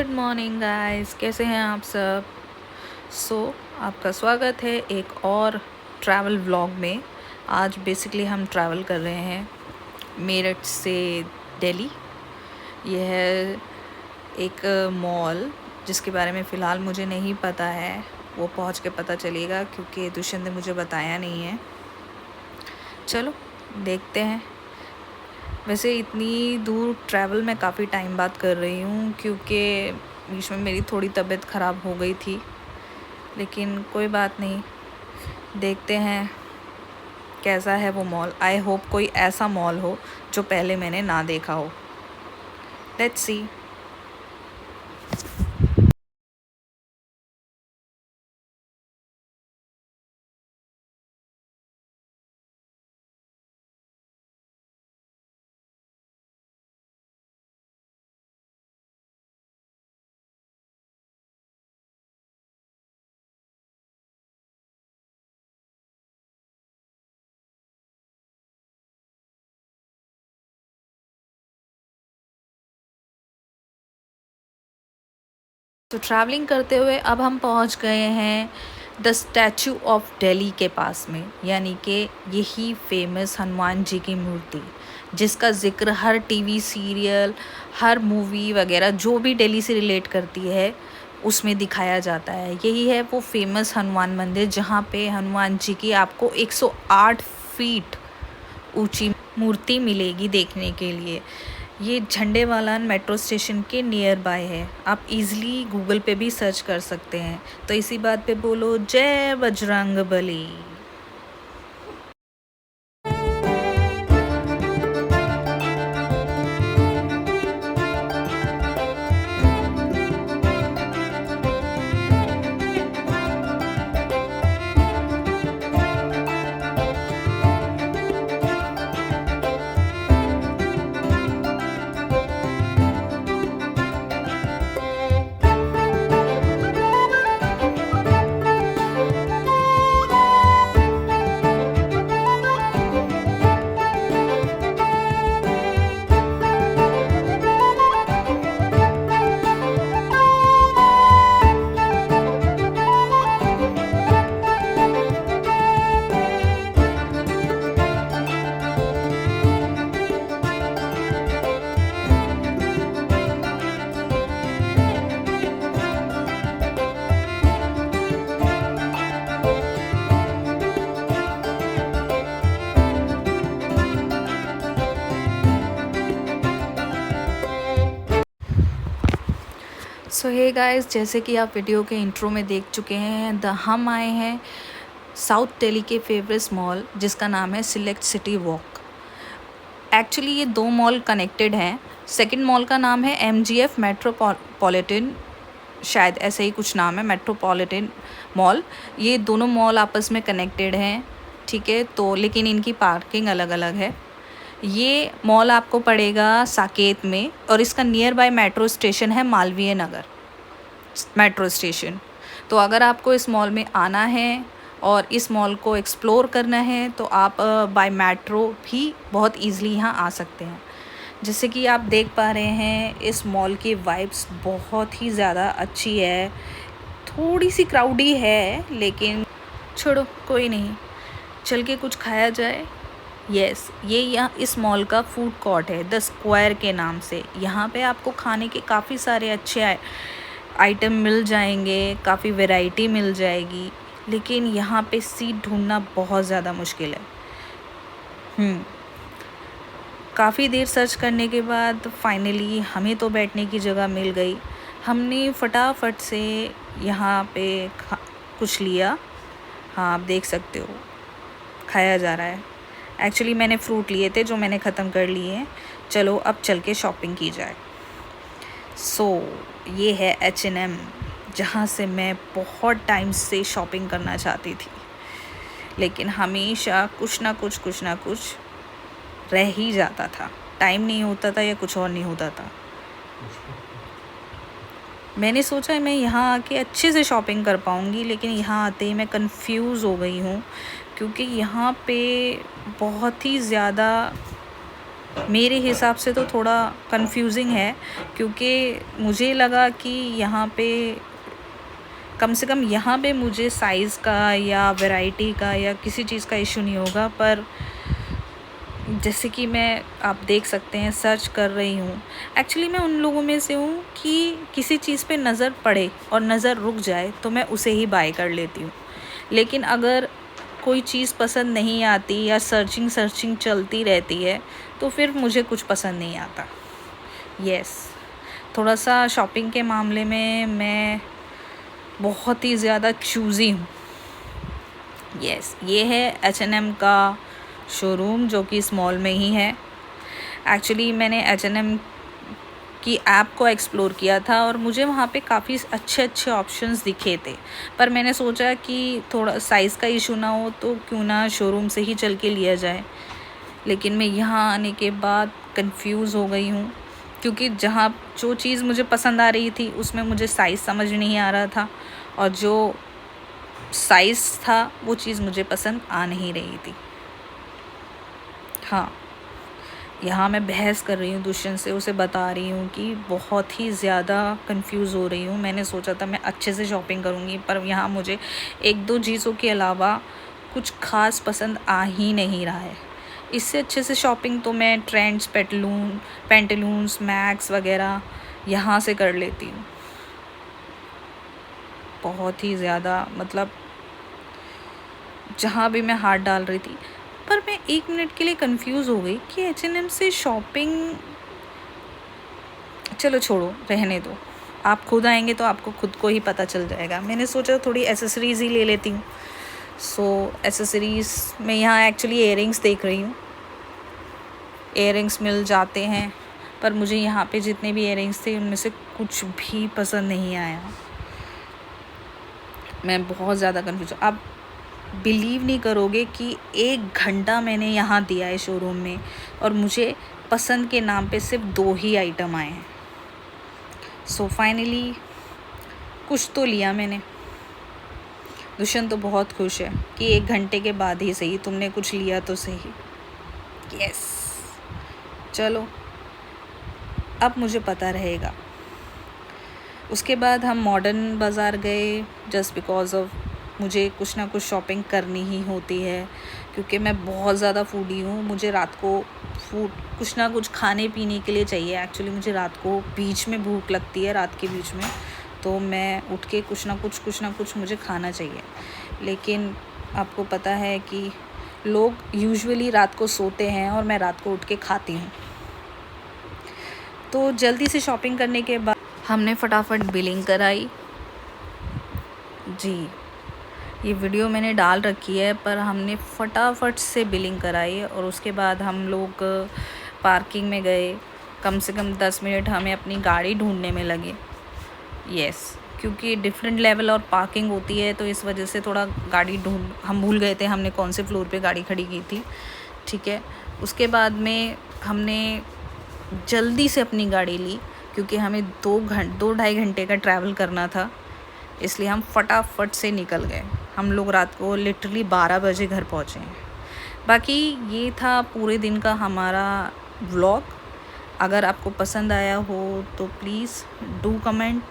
Good morning guys, कैसे हैं आप सब। आपका स्वागत है एक और ट्रैवल व्लॉग में। आज बेसिकली हम ट्रैवल कर रहे हैं मेरठ से दिल्ली। यह है एक मॉल जिसके बारे में फ़िलहाल मुझे नहीं पता है, वो पहुंच के पता चलेगा क्योंकि दुष्यंत ने मुझे बताया नहीं है। चलो देखते हैं। वैसे इतनी दूर ट्रैवल मैं काफ़ी टाइम बाद कर रही हूँ क्योंकि बीच में मेरी थोड़ी तबीयत ख़राब हो गई थी, लेकिन कोई बात नहीं, देखते हैं कैसा है वो मॉल। आई होप कोई ऐसा मॉल हो जो पहले मैंने ना देखा हो। Let's see. तो ट्रैवलिंग करते हुए अब हम पहुंच गए हैं द स्टैचू ऑफ दिल्ली के पास में, यानी कि यही फेमस हनुमान जी की मूर्ति जिसका ज़िक्र हर टीवी सीरियल, हर मूवी वगैरह जो भी दिल्ली से रिलेट करती है उसमें दिखाया जाता है। यही है वो फेमस हनुमान मंदिर जहाँ पे हनुमान जी की आपको 108 फीट ऊंची मूर्ति मिलेगी देखने के लिए। ये झंडेवालान मेट्रो स्टेशन के नियर बाय है, आप इजीली गूगल पे भी सर्च कर सकते हैं। तो इसी बात पे बोलो जय बजरंग बली। सो हे गाइस, जैसे कि आप वीडियो के इंट्रो में देख चुके हैं, हम आए हैं साउथ दिल्ली के फेवरेट मॉल जिसका नाम है सिलेक्ट सिटी वॉक। एक्चुअली ये दो मॉल कनेक्टेड हैं। सेकंड मॉल का नाम है MGF मेट्रोपॉलिटन, शायद ऐसे ही कुछ नाम है, मेट्रोपॉलिटन मॉल। ये दोनों मॉल आपस में कनेक्टेड हैं, ठीक है। तो लेकिन इनकी पार्किंग अलग अलग है। ये मॉल आपको पड़ेगा साकेत में और इसका नियर बाय मेट्रो स्टेशन है मालवीय नगर मेट्रो स्टेशन। तो अगर आपको इस मॉल में आना है और इस मॉल को एक्सप्लोर करना है तो आप बाय मेट्रो भी बहुत ईज़िली यहाँ आ सकते हैं। जैसे कि आप देख पा रहे हैं, इस मॉल की वाइब्स बहुत ही ज़्यादा अच्छी है। थोड़ी सी क्राउडी है लेकिन छोड़ो, कोई नहीं, चल के कुछ खाया जाए। यस, ये यहाँ इस मॉल का फूड कोर्ट है द स्क्वायर के नाम से। यहाँ पे आपको खाने के काफ़ी सारे अच्छे आइटम मिल जाएंगे, काफ़ी वैरायटी मिल जाएगी, लेकिन यहाँ पे सीट ढूंढना बहुत ज़्यादा मुश्किल है। काफ़ी देर सर्च करने के बाद फाइनली हमें तो बैठने की जगह मिल गई। हमने फटाफट से यहाँ पे कुछ लिया। हाँ, आप देख सकते हो खाया जा रहा है। एक्चुअली मैंने फ्रूट लिए थे जो मैंने ख़त्म कर लिए हैं। चलो अब चल के शॉपिंग की जाए। ये है H&M, जहाँ से मैं बहुत टाइम से शॉपिंग करना चाहती थी, लेकिन हमेशा कुछ ना कुछ रह ही जाता था। टाइम नहीं होता था या कुछ और नहीं होता था। मैंने सोचा मैं यहाँ आके अच्छे से शॉपिंग कर पाऊँगी, लेकिन यहाँ आते ही मैं कंफ्यूज हो गई हूँ क्योंकि यहाँ पे बहुत ही ज़्यादा मेरे हिसाब से तो थोड़ा कंफ्यूजिंग है, क्योंकि मुझे लगा कि यहाँ पे कम से कम यहाँ पे मुझे साइज़ का या वैरायटी का या किसी चीज़ का इशू नहीं होगा, पर जैसे कि मैं आप देख सकते हैं सर्च कर रही हूँ। एक्चुअली मैं उन लोगों में से हूँ कि किसी चीज़ पे नज़र पड़े और नज़र रुक जाए तो मैं उसे ही बाय कर लेती हूँ। लेकिन अगर कोई चीज़ पसंद नहीं आती या सर्चिंग चलती रहती है तो फिर मुझे कुछ पसंद नहीं आता। यस, थोड़ा सा शॉपिंग के मामले में मैं बहुत ही ज़्यादा चूज़ी हूँ। यस, ये है H&M का शोरूम जो कि इस मॉल में ही है। एक्चुअली मैंने H&M की ऐप को एक्सप्लोर किया था और मुझे वहाँ पे काफ़ी अच्छे अच्छे ऑप्शंस दिखे थे, पर मैंने सोचा कि थोड़ा साइज़ का इशू ना हो तो क्यों ना शोरूम से ही चल के लिया जाए। लेकिन मैं यहाँ आने के बाद कंफ्यूज हो गई हूँ, क्योंकि जहाँ जो चीज़ मुझे पसंद आ रही थी उसमें मुझे साइज़ समझ नहीं आ रहा था, और जो साइज़ था वो चीज़ मुझे पसंद आ नहीं रही थी। हाँ, यहाँ मैं बहस कर रही हूँ दुष्यंत से, उसे बता रही हूँ कि बहुत ही ज़्यादा कंफ्यूज हो रही हूँ। मैंने सोचा था मैं अच्छे से शॉपिंग करूँगी, पर यहाँ मुझे एक दो चीज़ों के अलावा कुछ ख़ास पसंद आ ही नहीं रहा है। इससे अच्छे से शॉपिंग तो मैं ट्रेंड्स, पेंटलून्स, मैक्स वगैरह यहाँ से कर लेती हूँ। बहुत ही ज़्यादा मतलब जहाँ भी मैं हाथ डाल रही थी, पर मैं 1 मिनट के लिए कंफ्यूज हो गई कि H&M से शॉपिंग, चलो छोड़ो, रहने दो। आप खुद आएंगे तो आपको खुद को ही पता चल जाएगा। मैंने सोचा थोड़ी एसेसरीज़ ही ले लेती हूँ। सो एसेसरीज़ में यहाँ एक्चुअली इयररिंग्स देख रही हूँ। इयररिंग्स मिल जाते हैं, पर मुझे यहाँ पे जितने भी इयररिंग्स थे उनमें से कुछ भी पसंद नहीं आया। मैं बहुत ज़्यादा कंफ्यूज। आप बिलीव नहीं करोगे कि 1 घंटा मैंने यहाँ दिया है शोरूम में और मुझे पसंद के नाम पे सिर्फ 2 ही आइटम आए हैं। सो फाइनली कुछ तो लिया मैंने। दुष्यंत तो बहुत खुश है कि 1 घंटे के बाद ही सही तुमने कुछ लिया तो सही। यस, चलो अब मुझे पता रहेगा। उसके बाद हम मॉडर्न बाज़ार गए, जस्ट बिकॉज़ ऑफ मुझे कुछ ना कुछ शॉपिंग करनी ही होती है, क्योंकि मैं बहुत ज़्यादा फूडी हूँ। मुझे रात को कुछ ना कुछ खाने पीने के लिए चाहिए। एक्चुअली मुझे रात को बीच में भूख लगती है, रात के बीच में, तो मैं उठ के कुछ ना कुछ मुझे खाना चाहिए। लेकिन आपको पता है कि लोग यूजुअली रात को सोते हैं और मैं रात को उठ के खाती हूँ। तो जल्दी से शॉपिंग करने के बाद हमने फटाफट बिलिंग कराई। जी, ये वीडियो मैंने डाल रखी है, पर हमने फटाफट से बिलिंग कराई और उसके बाद हम लोग पार्किंग में गए। कम से कम 10 मिनट हमें अपनी गाड़ी ढूंढने में लगे। यस, क्योंकि डिफरेंट लेवल और पार्किंग होती है, तो इस वजह से थोड़ा गाड़ी हम भूल गए थे हमने कौन से फ्लोर पे गाड़ी खड़ी की थी। ठीक है, उसके बाद में हमने जल्दी से अपनी गाड़ी ली, क्योंकि हमें 2-2.5 घंटे का ट्रैवल करना था, इसलिए हम फटाफट से निकल गए। हम लोग रात को लिटरली 12 बजे घर पहुँचे हैं। बाकी ये था पूरे दिन का हमारा व्लॉग। अगर आपको पसंद आया हो तो please do comment,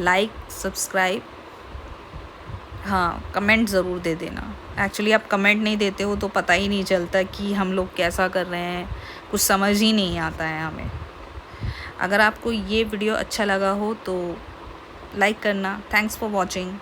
like, subscribe. हाँ, कमेंट ज़रूर दे देना। एक्चुअली आप कमेंट नहीं देते हो तो पता ही नहीं चलता कि हम लोग कैसा कर रहे हैं, कुछ समझ ही नहीं आता है हमें। अगर आपको ये वीडियो अच्छा लगा हो तो लाइक करना। Thanks for watching.